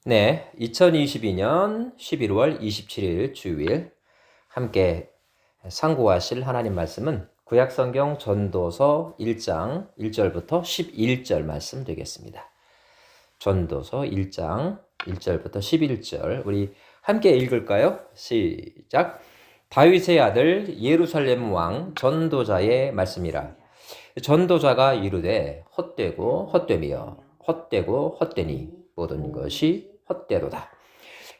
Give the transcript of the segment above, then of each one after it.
네, 2022년 11월 27일 주일 함께 상고하실 하나님 말씀은 구약성경 전도서 1장 1절부터 11절 말씀 되겠습니다. 전도서 1장 1절부터 11절 우리 함께 읽을까요? 시작. 다윗의 아들 예루살렘 왕 전도자의 말씀이라. 전도자가 이르되 헛되고 헛되며 헛되고 헛되니 모든 것이 헛되도다.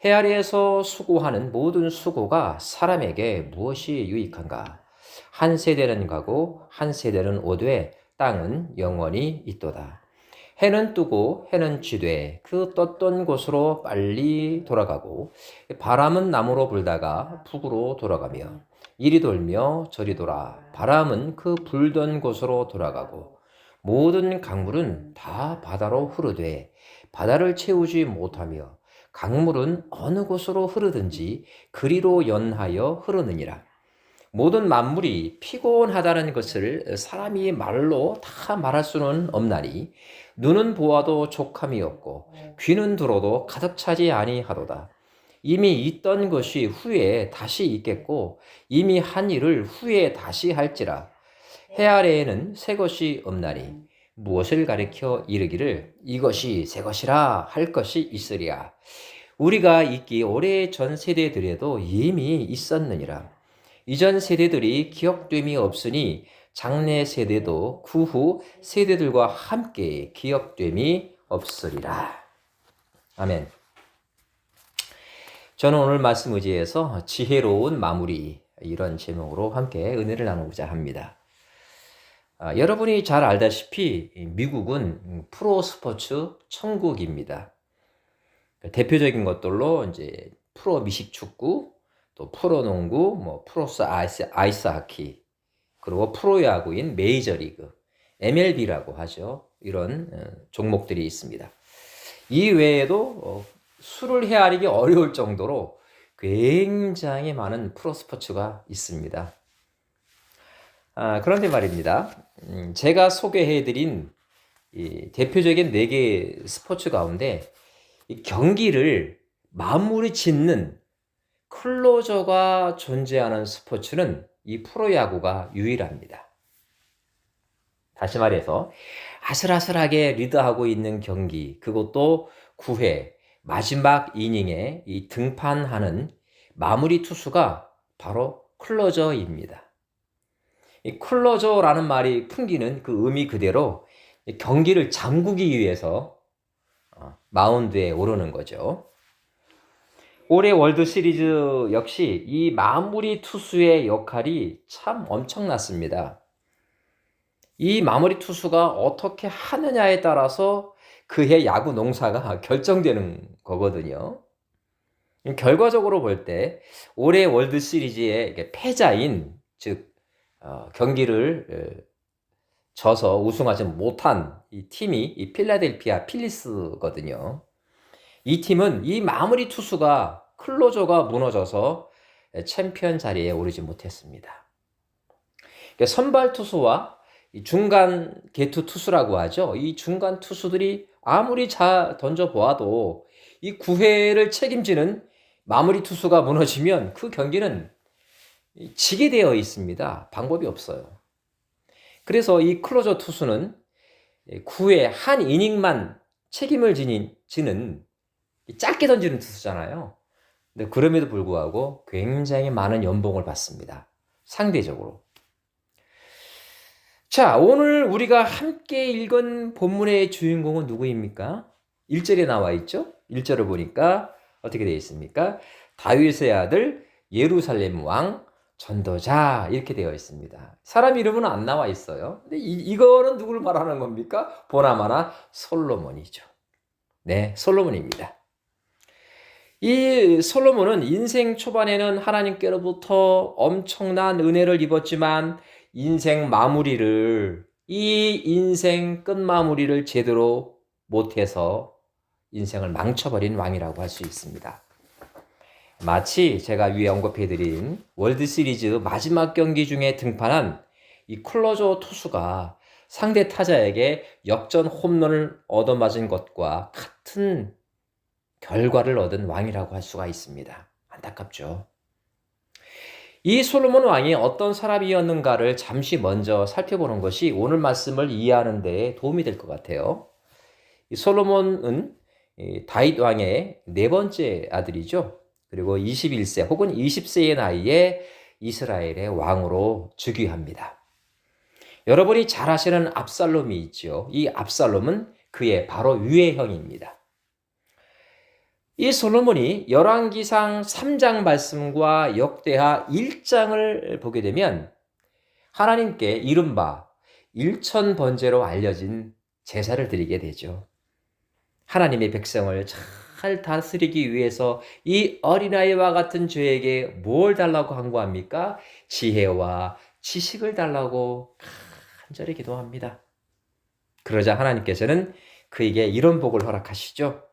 해 아래에서 수고하는 모든 수고가 사람에게 무엇이 유익한가? 한 세대는 가고 한 세대는 오되 땅은 영원히 있도다. 해는 뜨고 해는 지되 그 떴던 곳으로 빨리 돌아가고 바람은 남으로 불다가 북으로 돌아가며 이리 돌며 저리 돌아 바람은 그 불던 곳으로 돌아가고 모든 강물은 다 바다로 흐르되 바다를 채우지 못하며 강물은 어느 곳으로 흐르든지 그리로 연하여 흐르느니라. 모든 만물이 피곤하다는 것을 사람이 말로 다 말할 수는 없나니 눈은 보아도 족함이 없고 귀는 들어도 가득 차지 아니하도다. 이미 있던 것이 후에 다시 있겠고 이미 한 일을 후에 다시 할지라. 해 아래에는 새 것이 없나니 무엇을 가리켜 이르기를 이것이 새 것이라 할 것이 있으리야. 우리가 있기 오래 전 세대들에도 이미 있었느니라. 이전 세대들이 기억됨이 없으니 장래 세대도 그 후 세대들과 함께 기억됨이 없으리라. 아멘. 저는 오늘 말씀 의지해서 지혜로운 마무리 이런 제목으로 함께 은혜를 나누고자 합니다. 여러분이 잘 알다시피 미국은 프로스포츠 천국입니다. 대표적인 것들로 이제 프로 미식축구, 또 프로농구, 프로스 아이스하키, 그리고 프로야구인 메이저리그, MLB라고 하죠. 이런 종목들이 있습니다. 이 외에도 수를 헤아리기 어려울 정도로 굉장히 많은 프로스포츠가 있습니다. 그런데 말입니다. 제가 소개해드린 이 대표적인 4개 스포츠 가운데 이 경기를 마무리 짓는 클로저가 존재하는 스포츠는 이 프로야구가 유일합니다. 다시 말해서 아슬아슬하게 리드하고 있는 경기, 그것도 9회 마지막 이닝에 이 등판하는 마무리 투수가 바로 클로저입니다. 이 클로저라는 말이 풍기는 그 의미 그대로 경기를 잠그기 위해서 마운드에 오르는 거죠. 올해 월드 시리즈 역시 이 마무리 투수의 역할이 참 엄청났습니다. 이 마무리 투수가 어떻게 하느냐에 따라서 그해 야구 농사가 결정되는 거거든요. 결과적으로 볼 때 올해 월드 시리즈의 패자인 즉 경기를 져서 우승하지 못한 이 팀이 이 필라델피아 필리스거든요. 이 팀은 이 마무리 투수가 클로저가 무너져서 챔피언 자리에 오르지 못했습니다. 선발 투수와 중간 개투 투수라고 하죠. 이 중간 투수들이 아무리 잘 던져보아도 이 9회를 책임지는 마무리 투수가 무너지면 그 경기는 지게 되어 있습니다. 방법이 없어요. 그래서 이 클로저 투수는 9회 한 이닝만 책임을 지는 짧게 던지는 투수잖아요. 근데 그럼에도 불구하고 굉장히 많은 연봉을 받습니다. 상대적으로. 자, 오늘 우리가 함께 읽은 본문의 주인공은 누구입니까? 1절에 나와 있죠? 1절을 보니까 어떻게 되어 있습니까? 다윗의 아들 예루살렘 왕 전도자 이렇게 되어 있습니다. 사람 이름은 안 나와 있어요. 근데 이거는 누구를 말하는 겁니까? 보나마나 솔로몬이죠. 네, 솔로몬입니다. 이 솔로몬은 인생 초반에는 하나님께로부터 엄청난 은혜를 입었지만 인생 끝마무리를 제대로 못해서 인생을 망쳐버린 왕이라고 할 수 있습니다. 마치 제가 위에 언급해드린 월드시리즈 마지막 경기 중에 등판한 이 클로저 투수가 상대 타자에게 역전 홈런을 얻어맞은 것과 같은 결과를 얻은 왕이라고 할 수가 있습니다. 안타깝죠. 이 솔로몬 왕이 어떤 사람이었는가를 잠시 먼저 살펴보는 것이 오늘 말씀을 이해하는 데 도움이 될 것 같아요. 이 솔로몬은 다윗 왕의 네 번째 아들이죠. 그리고 21세 혹은 20세의 나이에 이스라엘의 왕으로 즉위합니다. 여러분이 잘 아시는 압살롬이 있죠. 이 압살롬은 그의 바로 유해형입니다. 이 솔로몬이 열왕기상 3장 말씀과 역대하 1장을 보게 되면 하나님께 이른바 일천번제로 알려진 제사를 드리게 되죠. 하나님의 백성을 잘 다스리기 위해서 이 어린아이와 같은 죄에게 뭘 달라고 간구합니까? 지혜와 지식을 달라고 간절히 기도합니다. 그러자 하나님께서는 그에게 이런 복을 허락하시죠.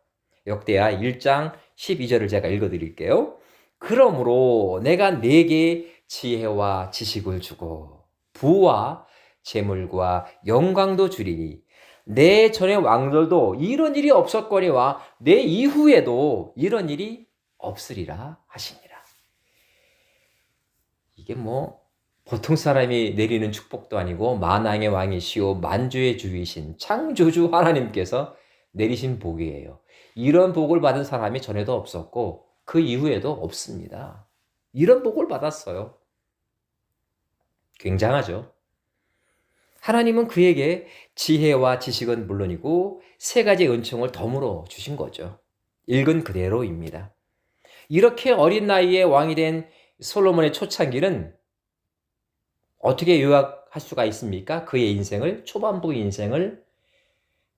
역대하 1장 12절을 제가 읽어드릴게요. 그러므로 내가 네게 지혜와 지식을 주고 부와 재물과 영광도 주리니 내 전의 왕들도 이런 일이 없었거니와 내 이후에도 이런 일이 없으리라 하시니라. 이게 보통 사람이 내리는 축복도 아니고 만왕의 왕이시오 만주의 주이신 창조주 하나님께서 내리신 복이에요. 이런 복을 받은 사람이 전에도 없었고 그 이후에도 없습니다. 이런 복을 받았어요. 굉장하죠. 하나님은 그에게 지혜와 지식은 물론이고 세 가지 은총을 덤으로 주신 거죠. 읽은 그대로입니다. 이렇게 어린 나이에 왕이 된 솔로몬의 초창기는 어떻게 요약할 수가 있습니까? 그의 인생을, 초반부 인생을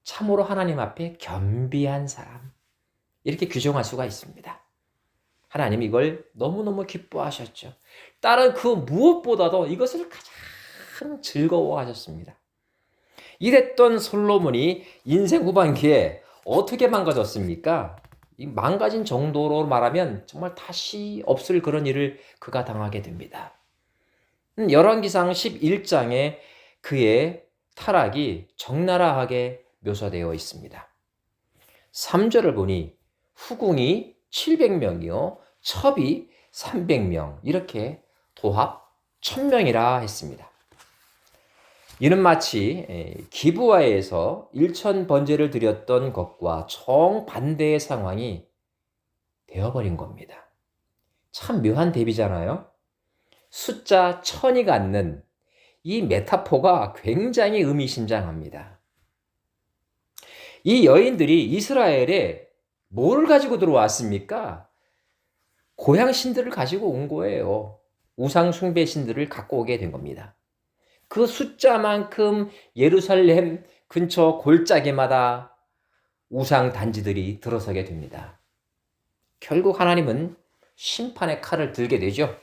참으로 하나님 앞에 겸비한 사람, 이렇게 규정할 수가 있습니다. 하나님 이걸 너무너무 기뻐하셨죠. 다른 그 무엇보다도 이것을 가장 즐거워하셨습니다. 이랬던 솔로몬이 인생 후반기에 어떻게 망가졌습니까? 이 망가진 정도로 말하면 정말 다시 없을 그런 일을 그가 당하게 됩니다. 열왕기상 11장에 그의 타락이 적나라하게 묘사되어 있습니다. 3절을 보니 후궁이 700명이요 첩이 300명 이렇게 도합 1000명이라 했습니다. 이는 마치 기브아에서 일천번제를 드렸던 것과 정반대의 상황이 되어버린 겁니다. 참 묘한 대비잖아요. 숫자 1000이 갖는 이 메타포가 굉장히 의미심장합니다. 이 여인들이 이스라엘에 뭘 가지고 들어왔습니까? 고향 신들을 가지고 온 거예요. 우상 숭배 신들을 갖고 오게 된 겁니다. 그 숫자만큼 예루살렘 근처 골짜기마다 우상 단지들이 들어서게 됩니다. 결국 하나님은 심판의 칼을 들게 되죠.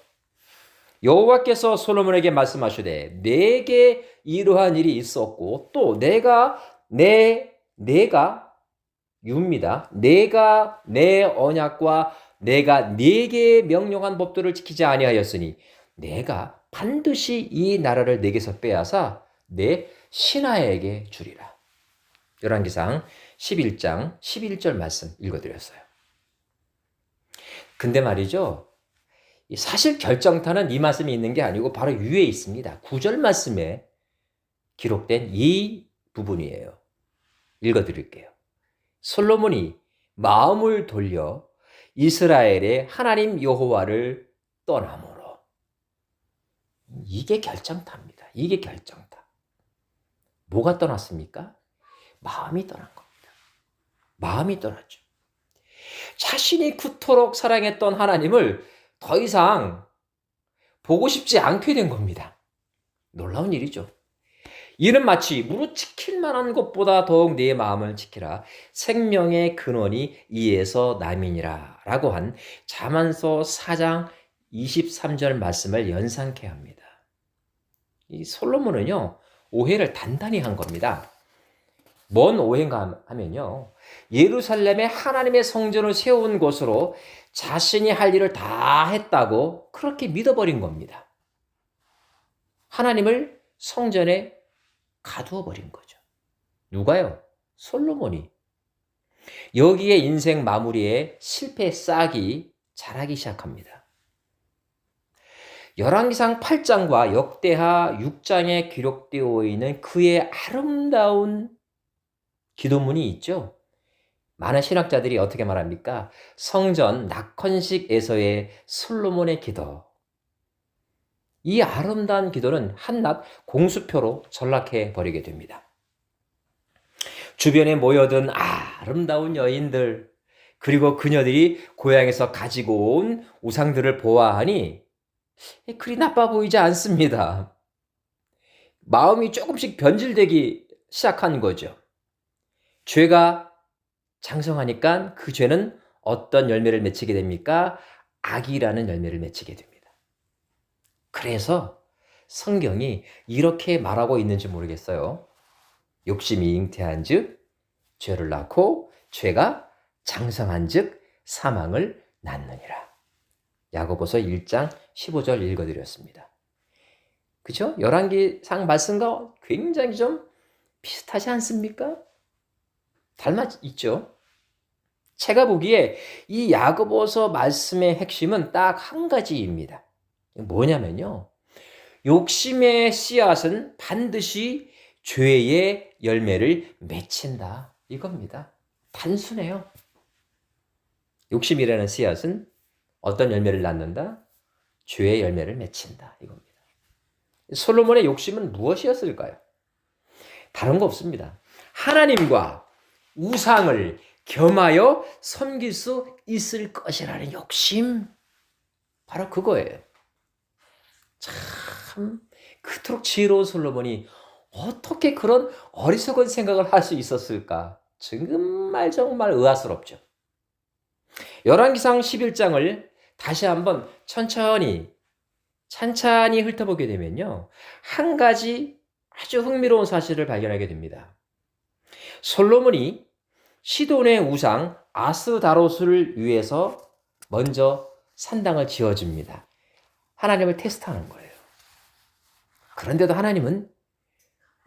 여호와께서 솔로몬에게 말씀하시되 내게 이러한 일이 있었고 또 내가 유입니다. 내가 내 언약과 내가 네게 명령한 법도를 지키지 아니하였으니 내가 반드시 이 나라를 네게서 빼앗아 내 신하에게 주리라. 열왕기상 11장 11절 말씀 읽어드렸어요. 근데 말이죠. 사실 결정타는 이 말씀이 있는 게 아니고 바로 위에 있습니다. 9절 말씀에 기록된 이 부분이에요. 읽어드릴게요. 솔로몬이 마음을 돌려 이스라엘의 하나님 여호와를 떠남으로. 이게 결정타입니다. 이게 결정타. 뭐가 떠났습니까? 마음이 떠난 겁니다. 마음이 떠났죠. 자신이 그토록 사랑했던 하나님을 더 이상 보고 싶지 않게 된 겁니다. 놀라운 일이죠. 이는 마치 무릇 지킬 만한 것보다 더욱 내 마음을 지키라. 생명의 근원이 이에서 남이니라 라고 한 잠언서 4장 23절 말씀을 연상케 합니다. 이 솔로몬은요, 오해를 단단히 한 겁니다. 뭔 오해인가 하면요, 예루살렘에 하나님의 성전을 세운 곳으로 자신이 할 일을 다 했다고 그렇게 믿어버린 겁니다. 하나님을 성전에 가두어 버린 거죠. 누가요? 솔로몬이. 여기에 인생 마무리에 실패 싹이 자라기 시작합니다. 열왕기상 8장과 역대하 6장에 기록되어 있는 그의 아름다운 기도문이 있죠. 많은 신학자들이 어떻게 말합니까? 성전 낙헌식에서의 솔로몬의 기도. 이 아름다운 기도는 한낱 공수표로 전락해 버리게 됩니다. 주변에 모여든 아름다운 여인들, 그리고 그녀들이 고향에서 가지고 온 우상들을 보아하니 그리 나빠 보이지 않습니다. 마음이 조금씩 변질되기 시작한 거죠. 죄가 장성하니까 그 죄는 어떤 열매를 맺히게 됩니까? 악이라는 열매를 맺히게 됩니다. 그래서 성경이 이렇게 말하고 있는지 모르겠어요. 욕심이 잉태한 즉 죄를 낳고 죄가 장성한 즉 사망을 낳느니라. 야고보서 1장 15절 읽어드렸습니다. 그죠? 열왕기상 말씀과 굉장히 좀 비슷하지 않습니까? 닮아 있죠. 제가 보기에 이 야고보서 말씀의 핵심은 딱 한 가지입니다. 뭐냐면요. 욕심의 씨앗은 반드시 죄의 열매를 맺힌다. 이겁니다. 단순해요. 욕심이라는 씨앗은 어떤 열매를 낳는다? 죄의 열매를 맺힌다. 이겁니다. 솔로몬의 욕심은 무엇이었을까요? 다른 거 없습니다. 하나님과 우상을 겸하여 섬길 수 있을 것이라는 욕심. 바로 그거예요. 참 그토록 지혜로운 솔로몬이 어떻게 그런 어리석은 생각을 할 수 있었을까? 정말 의아스럽죠. 열왕기상 11장을 다시 한번 천천히 훑어보게 되면요. 한 가지 아주 흥미로운 사실을 발견하게 됩니다. 솔로몬이 시돈의 우상 아스다로스를 위해서 먼저 산당을 지어줍니다. 하나님을 테스트하는 거예요. 그런데도 하나님은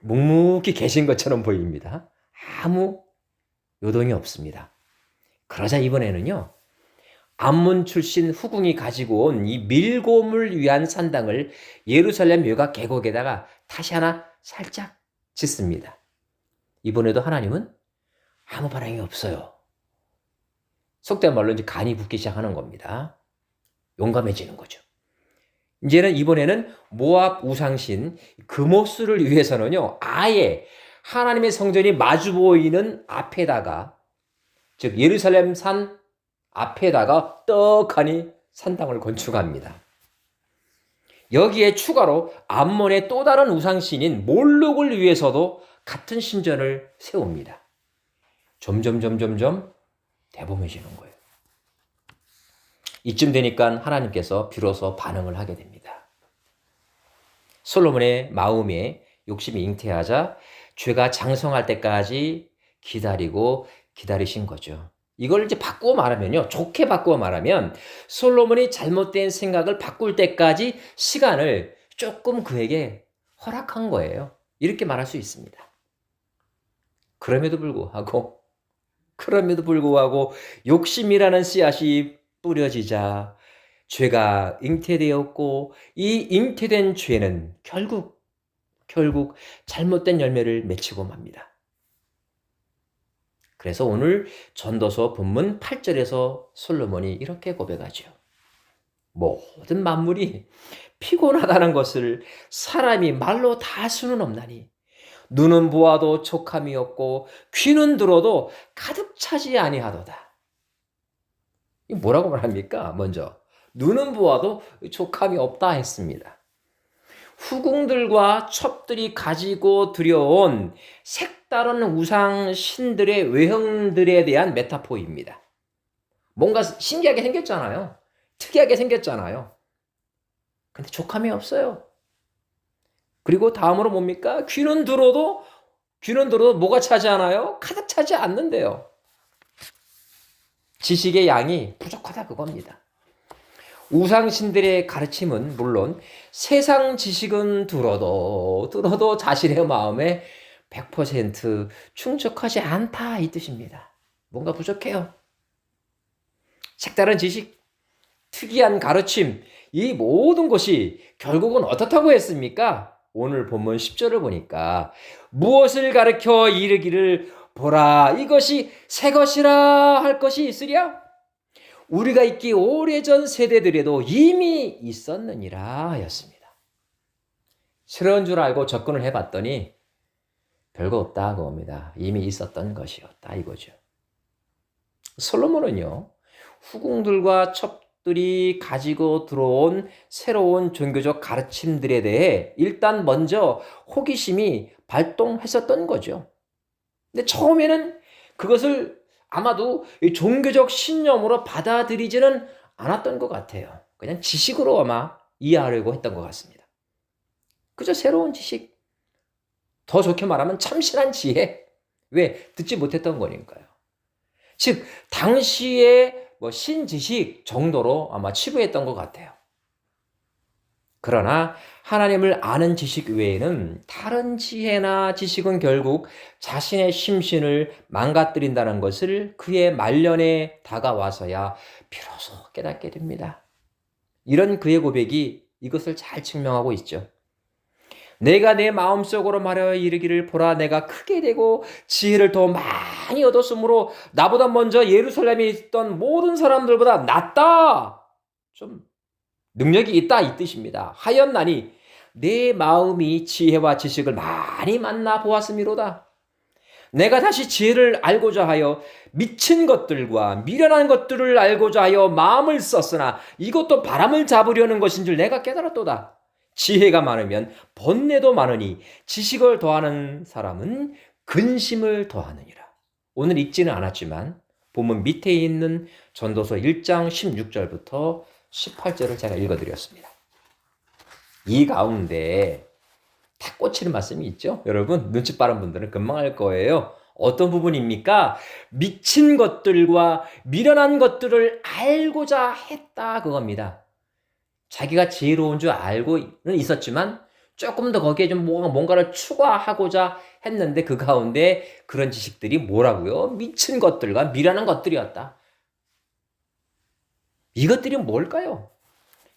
묵묵히 계신 것처럼 보입니다. 아무 요동이 없습니다. 그러자 이번에는요. 암몬 출신 후궁이 가지고 온 이 밀곰을 위한 산당을 예루살렘 외곽 계곡에다가 다시 하나 살짝 짓습니다. 이번에도 하나님은 아무 반응이 없어요. 속된 말로 이제 간이 붙기 시작하는 겁니다. 용감해지는 거죠. 이번에는 모압 우상신 그모스를 위해서는요, 아예 하나님의 성전이 마주 보이는 앞에다가, 즉 예루살렘 산 앞에다가 떡하니 산당을 건축합니다. 여기에 추가로 암몬의 또 다른 우상신인 몰록을 위해서도 같은 신전을 세웁니다. 점점 대범해지는 거예요. 이쯤 되니까 하나님께서 비로소 반응을 하게 됩니다. 솔로몬의 마음에 욕심이 잉태하자 죄가 장성할 때까지 기다리신 거죠. 이걸 이제 바꾸어 말하면요. 좋게 바꾸어 말하면 솔로몬이 잘못된 생각을 바꿀 때까지 시간을 조금 그에게 허락한 거예요. 이렇게 말할 수 있습니다. 그럼에도 불구하고 욕심이라는 씨앗이 뿌려지자 죄가 잉태되었고 이 잉태된 죄는 결국 잘못된 열매를 맺히고 맙니다. 그래서 오늘 전도서 본문 8절에서 솔로몬이 이렇게 고백하죠. 모든 만물이 피곤하다는 것을 사람이 말로 다 할 수는 없나니 눈은 보아도 족함이 없고 귀는 들어도 가득 차지 아니하도다. 이 뭐라고 말합니까? 먼저 눈은 보아도 족함이 없다 했습니다. 후궁들과 첩들이 가지고 들여온 색다른 우상 신들의 외형들에 대한 메타포입니다. 뭔가 신기하게 생겼잖아요. 특이하게 생겼잖아요. 근데 족함이 없어요. 그리고 다음으로 뭡니까? 귀는 들어도 뭐가 차지 않아요? 가득 차지 않는데요. 지식의 양이 부족하다 그겁니다. 우상신들의 가르침은 물론 세상 지식은 들어도 자신의 마음에 100% 충족하지 않다 이 뜻입니다. 뭔가 부족해요. 색다른 지식, 특이한 가르침, 이 모든 것이 결국은 어떻다고 했습니까? 오늘 본문 10절을 보니까 무엇을 가르쳐 이르기를 보라 이것이 새 것이라 할 것이 있으랴? 우리가 있기 오래전 세대들에도 이미 있었느니라 하였습니다. 새로운 줄 알고 접근을 해봤더니 별거 없다 그겁니다. 이미 있었던 것이었다 이거죠. 솔로몬은요. 후궁들과 첩들이 가지고 들어온 새로운 종교적 가르침들에 대해 일단 먼저 호기심이 발동했었던 거죠. 근데 처음에는 그것을 아마도 종교적 신념으로 받아들이지는 않았던 것 같아요. 그냥 지식으로 아마 이해하려고 했던 것 같습니다. 그저 새로운 지식, 더 좋게 말하면 참신한 지혜, 왜 듣지 못했던 거니까요. 즉 당시의 신지식 정도로 아마 치부했던 것 같아요. 그러나 하나님을 아는 지식 외에는 다른 지혜나 지식은 결국 자신의 심신을 망가뜨린다는 것을 그의 말년에 다가와서야 비로소 깨닫게 됩니다. 이런 그의 고백이 이것을 잘 증명하고 있죠. 내가 내 마음속으로 말하여 이르기를 보라 내가 크게 되고 지혜를 더 많이 얻었으므로 나보다 먼저 예루살렘에 있던 모든 사람들보다 낫다. 좀 능력이 있다 이 뜻입니다. 하였나니 내 마음이 지혜와 지식을 많이 만나 보았음이로다. 내가 다시 지혜를 알고자 하여 미친 것들과 미련한 것들을 알고자 하여 마음을 썼으나 이것도 바람을 잡으려는 것인 줄 내가 깨달았도다. 지혜가 많으면 번뇌도 많으니 지식을 더하는 사람은 근심을 더하느니라. 오늘 읽지는 않았지만 본문 밑에 있는 전도서 1장 16절부터 18절을 제가 읽어드렸습니다. 이 가운데 딱 꽂히는 말씀이 있죠. 여러분 눈치 빠른 분들은 금방 알 거예요. 어떤 부분입니까? 미친 것들과 미련한 것들을 알고자 했다 그겁니다. 자기가 지혜로운 줄 알고는 있었지만 조금 더 거기에 좀 뭔가를 추가하고자 했는데 그 가운데 그런 지식들이 뭐라고요? 미친 것들과 미련한 것들이었다. 이것들이 뭘까요?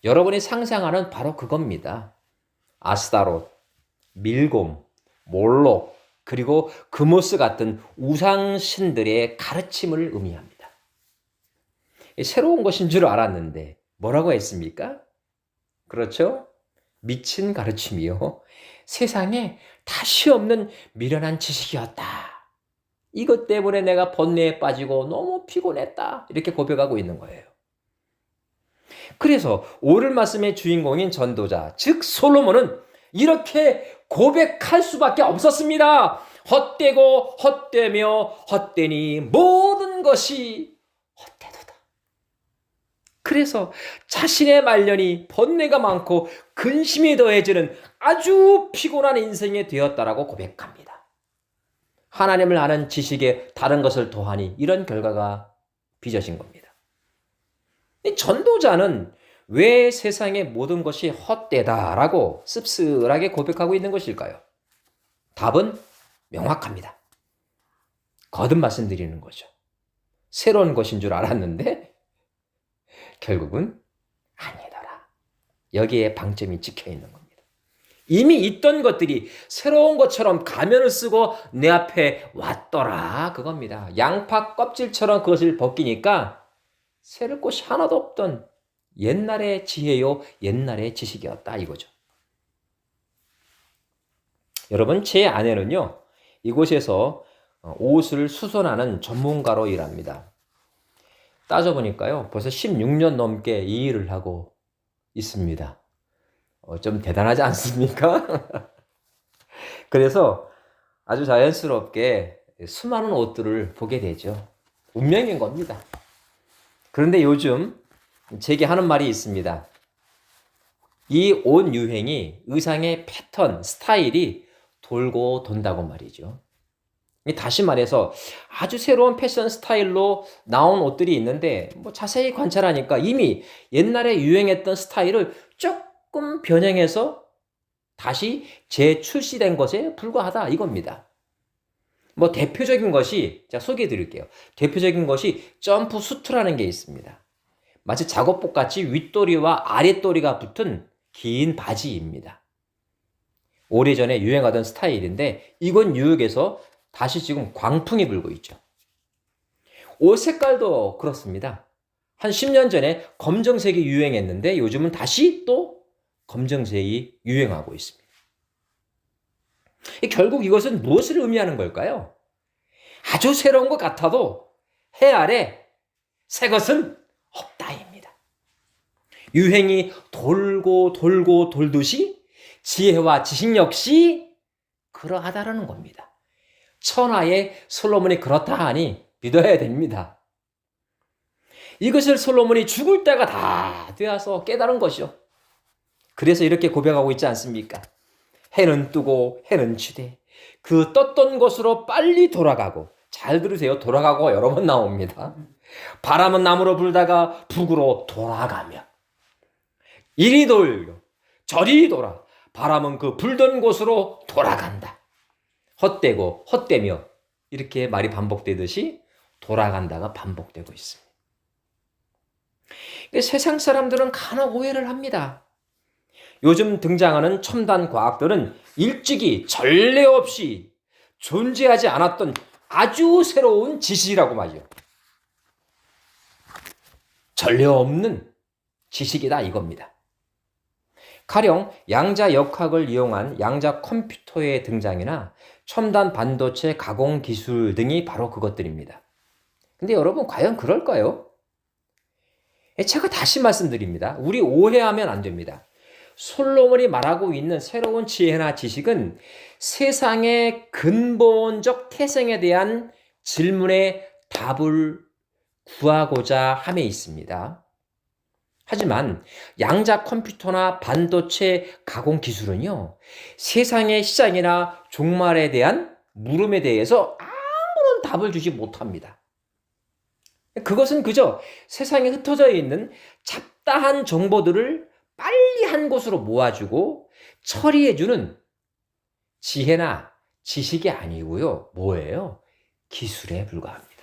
여러분이 상상하는 바로 그겁니다. 아스타롯, 밀곰, 몰록, 그리고 그모스 같은 우상신들의 가르침을 의미합니다. 새로운 것인 줄 알았는데 뭐라고 했습니까? 그렇죠? 미친 가르침이요. 세상에 다시 없는 미련한 지식이었다. 이것 때문에 내가 번뇌에 빠지고 너무 피곤했다. 이렇게 고백하고 있는 거예요. 그래서 오늘 말씀의 주인공인 전도자, 즉 솔로몬은 이렇게 고백할 수밖에 없었습니다. 헛되고 헛되며 헛되니 모든 것이 헛되도다. 그래서 자신의 말년이 번뇌가 많고 근심이 더해지는 아주 피곤한 인생이 되었다라고 고백합니다. 하나님을 아는 지식에 다른 것을 더하니 이런 결과가 빚어진 겁니다. 이 전도자는 왜 세상의 모든 것이 헛되다라고 씁쓸하게 고백하고 있는 것일까요? 답은 명확합니다. 거듭 말씀드리는 거죠. 새로운 것인 줄 알았는데 결국은 아니더라. 여기에 방점이 찍혀 있는 겁니다. 이미 있던 것들이 새로운 것처럼 가면을 쓰고 내 앞에 왔더라 그겁니다. 양파 껍질처럼 그것을 벗기니까 새를 곳이 하나도 없던 옛날의 지혜요 옛날의 지식이었다 이거죠. 여러분 제 아내는요 이곳에서 옷을 수선하는 전문가로 일합니다. 따져보니까요 벌써 16년 넘게 이 일을 하고 있습니다. 좀 대단하지 않습니까? 그래서 아주 자연스럽게 수많은 옷들을 보게 되죠. 운명인 겁니다. 그런데 요즘 제게 하는 말이 있습니다. 이 옷 유행이 의상의 패턴, 스타일이 돌고 돈다고 말이죠. 다시 말해서 아주 새로운 패션 스타일로 나온 옷들이 있는데 자세히 관찰하니까 이미 옛날에 유행했던 스타일을 조금 변형해서 다시 재출시된 것에 불과하다 이겁니다. 뭐 대표적인 것이 제가 소개해 드릴게요. 대표적인 것이 점프 수트라는 게 있습니다. 마치 작업복 같이 윗도리와 아랫도리가 붙은 긴 바지입니다. 오래전에 유행하던 스타일인데 이건 뉴욕에서 다시 지금 광풍이 불고 있죠. 옷 색깔도 그렇습니다. 한 10년 전에 검정색이 유행했는데 요즘은 다시 또 검정색이 유행하고 있습니다. 결국 이것은 무엇을 의미하는 걸까요? 아주 새로운 것 같아도 해 아래 새 것은 없다입니다. 유행이 돌고 돌고 돌듯이 지혜와 지식 역시 그러하다라는 겁니다. 천하의 솔로몬이 그렇다 하니 믿어야 됩니다. 이것을 솔로몬이 죽을 때가 다 되어서 깨달은 것이요. 그래서 이렇게 고백하고 있지 않습니까? 해는 뜨고 해는 지되 그 떴던 곳으로 빨리 돌아가고, 잘 들으세요. 돌아가고 여러 번 나옵니다. 바람은 남으로 불다가 북으로 돌아가며 이리 돌려 저리 돌아 바람은 그 불던 곳으로 돌아간다. 헛되고 헛되며 이렇게 말이 반복되듯이 돌아간다가 반복되고 있습니다. 세상 사람들은 간혹 오해를 합니다. 요즘 등장하는 첨단 과학들은 일찍이 전례 없이 존재하지 않았던 아주 새로운 지식이라고 말이죠. 전례 없는 지식이다 이겁니다. 가령 양자역학을 이용한 양자 컴퓨터의 등장이나 첨단 반도체 가공 기술 등이 바로 그것들입니다. 근데 여러분 과연 그럴까요? 제가 다시 말씀드립니다. 우리 오해하면 안 됩니다. 솔로몬이 말하고 있는 새로운 지혜나 지식은 세상의 근본적 태생에 대한 질문에 답을 구하고자 함에 있습니다. 하지만 양자 컴퓨터나 반도체 가공 기술은요, 세상의 시작이나 종말에 대한 물음에 대해서 아무런 답을 주지 못합니다. 그것은 그저 세상에 흩어져 있는 잡다한 정보들을 빨리 한 곳으로 모아주고 처리해주는 지혜나 지식이 아니고요. 뭐예요? 기술에 불과합니다.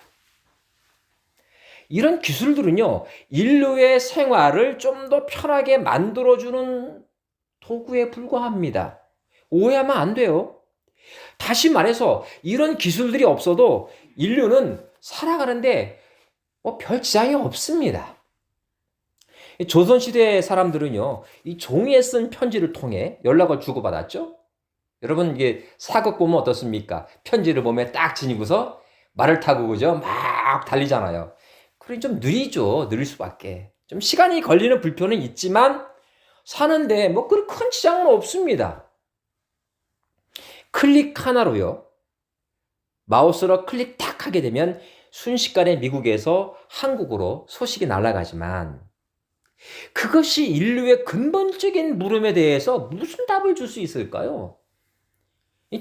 이런 기술들은요, 인류의 생활을 좀 더 편하게 만들어주는 도구에 불과합니다. 오해하면 안 돼요. 다시 말해서 이런 기술들이 없어도 인류는 살아가는데 별 지장이 없습니다. 조선시대 사람들은요, 이 종이에 쓴 편지를 통해 연락을 주고받았죠? 여러분, 이게 사극 보면 어떻습니까? 편지를 몸에 딱 지니고서 말을 타고 그죠? 막 달리잖아요. 그러니 좀 느리죠. 느릴 수밖에. 좀 시간이 걸리는 불편은 있지만 사는데 그런 큰 지장은 없습니다. 클릭 하나로요. 마우스로 클릭 탁 하게 되면 순식간에 미국에서 한국으로 소식이 날아가지만 그것이 인류의 근본적인 물음에 대해서 무슨 답을 줄 수 있을까요?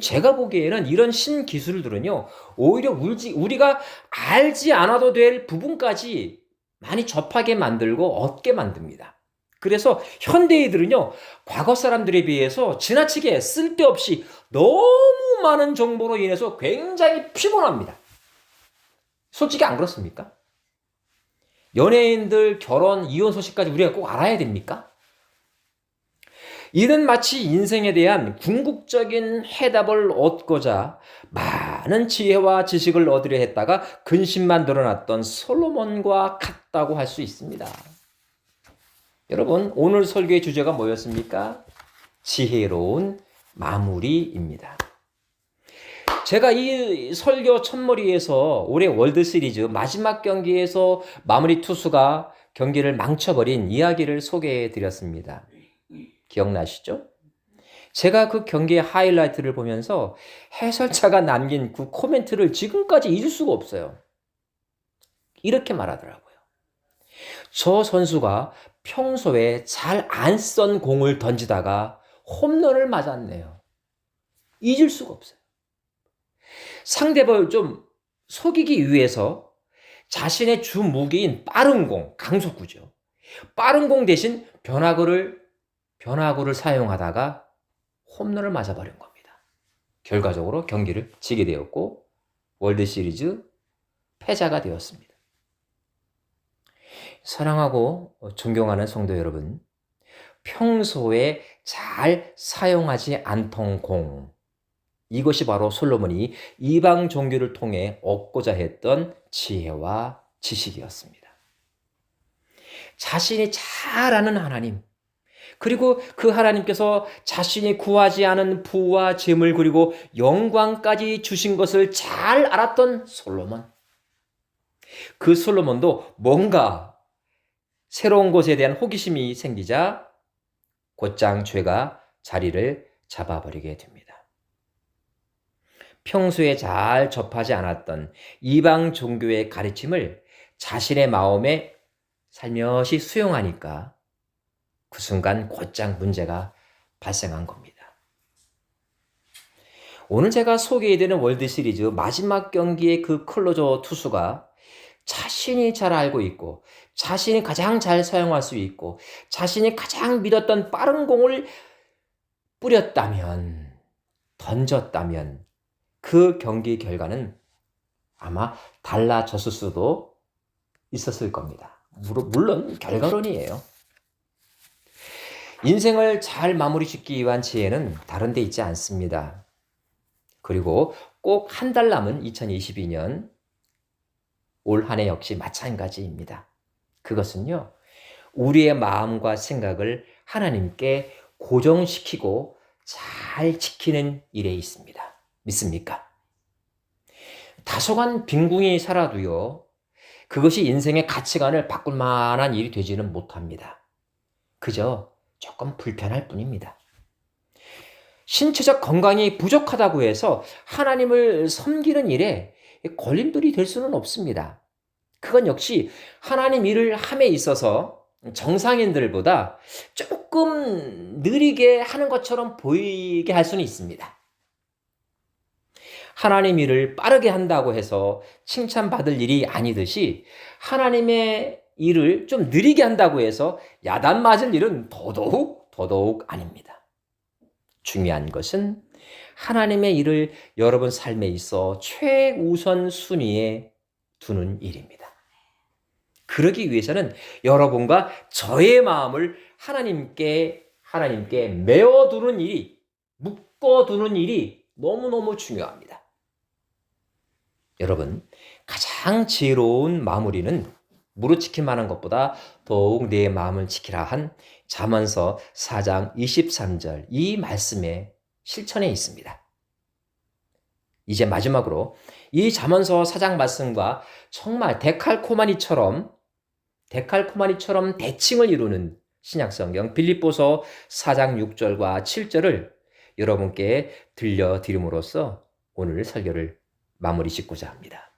제가 보기에는 이런 신기술들은요, 오히려 우리가 알지 않아도 될 부분까지 많이 접하게 만들고 얻게 만듭니다. 그래서 현대인들은요, 과거 사람들에 비해서 지나치게 쓸데없이 너무 많은 정보로 인해서 굉장히 피곤합니다. 솔직히 안 그렇습니까? 연예인들 결혼, 이혼 소식까지 우리가 꼭 알아야 됩니까? 이는 마치 인생에 대한 궁극적인 해답을 얻고자 많은 지혜와 지식을 얻으려 했다가 근심만 늘어났던 솔로몬과 같다고 할 수 있습니다. 여러분, 오늘 설교의 주제가 뭐였습니까? 지혜로운 마무리입니다. 제가 이 설교 첫머리에서 올해 월드시리즈 마지막 경기에서 마무리 투수가 경기를 망쳐버린 이야기를 소개해 드렸습니다. 기억나시죠? 제가 그 경기의 하이라이트를 보면서 해설자가 남긴 그 코멘트를 지금까지 잊을 수가 없어요. 이렇게 말하더라고요. 저 선수가 평소에 잘 안 쏜 공을 던지다가 홈런을 맞았네요. 잊을 수가 없어요. 상대방을 좀 속이기 위해서 자신의 주 무기인 빠른 공, 강속구죠. 빠른 공 대신 변화구를 사용하다가 홈런을 맞아버린 겁니다. 결과적으로 경기를 지게 되었고 월드시리즈 패자가 되었습니다. 사랑하고 존경하는 성도 여러분, 평소에 잘 사용하지 않던 공, 이것이 바로 솔로몬이 이방 종교를 통해 얻고자 했던 지혜와 지식이었습니다. 자신이 잘 아는 하나님, 그리고 그 하나님께서 자신이 구하지 않은 부와 재물 그리고 영광까지 주신 것을 잘 알았던 솔로몬. 그 솔로몬도 뭔가 새로운 것에 대한 호기심이 생기자 곧장 죄가 자리를 잡아버리게 됩니다. 평소에 잘 접하지 않았던 이방 종교의 가르침을 자신의 마음에 살며시 수용하니까 그 순간 곧장 문제가 발생한 겁니다. 오늘 제가 소개해드리는 월드시리즈 마지막 경기의 그 클로저 투수가 자신이 잘 알고 있고 자신이 가장 잘 사용할 수 있고 자신이 가장 믿었던 빠른 공을 뿌렸다면, 던졌다면 그 경기 결과는 아마 달라졌을 수도 있었을 겁니다. 물론 결과론이에요. 인생을 잘 마무리 짓기 위한 지혜는 다른 데 있지 않습니다. 그리고 꼭 한 달 남은 2022년 올 한 해 역시 마찬가지입니다. 그것은요, 우리의 마음과 생각을 하나님께 고정시키고 잘 지키는 일에 있습니다. 믿습니까? 다소간 빈궁이 살아도요, 그것이 인생의 가치관을 바꿀 만한 일이 되지는 못합니다. 그저 조금 불편할 뿐입니다. 신체적 건강이 부족하다고 해서 하나님을 섬기는 일에 걸림돌이 될 수는 없습니다. 그건 역시 하나님 일을 함에 있어서 정상인들보다 조금 느리게 하는 것처럼 보이게 할 수는 있습니다. 하나님 일을 빠르게 한다고 해서 칭찬받을 일이 아니듯이 하나님의 일을 좀 느리게 한다고 해서 야단 맞을 일은 더더욱 아닙니다. 중요한 것은 하나님의 일을 여러분 삶에 있어 최우선 순위에 두는 일입니다. 그러기 위해서는 여러분과 저의 마음을 하나님께 메어두는 일이, 묶어두는 일이 너무너무 중요합니다. 여러분, 가장 지혜로운 마무리는 무릇 지킬 만한 것보다 더욱 내 마음을 지키라 한 잠언서 4장 23절 이 말씀의 실천에 있습니다. 이제 마지막으로 이 잠언서 4장 말씀과 정말 데칼코마니처럼 대칭을 이루는 신약성경 빌립보서 4장 6절과 7절을 여러분께 들려드림으로써 오늘 설교를 마무리 짓고자 합니다.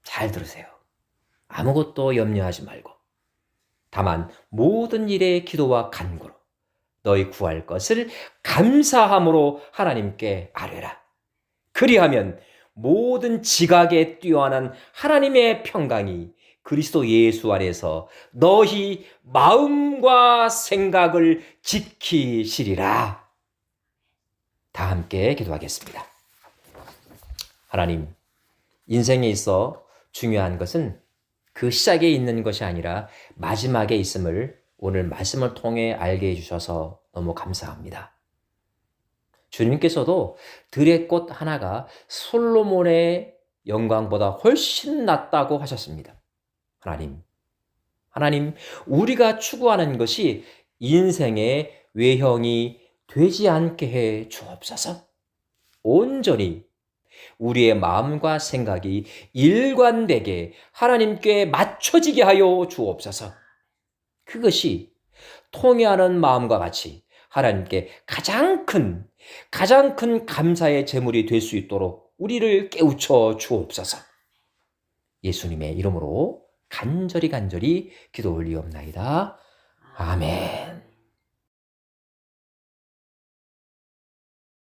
잘 들으세요. 아무것도 염려하지 말고 다만 모든 일에 기도와 간구로 너희 구할 것을 감사함으로 하나님께 아뢰라. 그리하면 모든 지각에 뛰어난 하나님의 평강이 그리스도 예수 안에서 너희 마음과 생각을 지키시리라. 다 함께 기도하겠습니다. 하나님, 인생에 있어 중요한 것은 그 시작에 있는 것이 아니라 마지막에 있음을 오늘 말씀을 통해 알게 해주셔서 너무 감사합니다. 주님께서도 들의 꽃 하나가 솔로몬의 영광보다 훨씬 낫다고 하셨습니다. 하나님, 우리가 추구하는 것이 인생의 외형이 되지 않게 해 주옵소서. 온전히 우리의 마음과 생각이 일관되게 하나님께 맞춰지게 하여 주옵소서. 그것이 통회하는 마음과 같이 하나님께 가장 큰 감사의 제물이 될 수 있도록 우리를 깨우쳐 주옵소서. 예수님의 이름으로 간절히 기도 올리옵나이다. 아멘.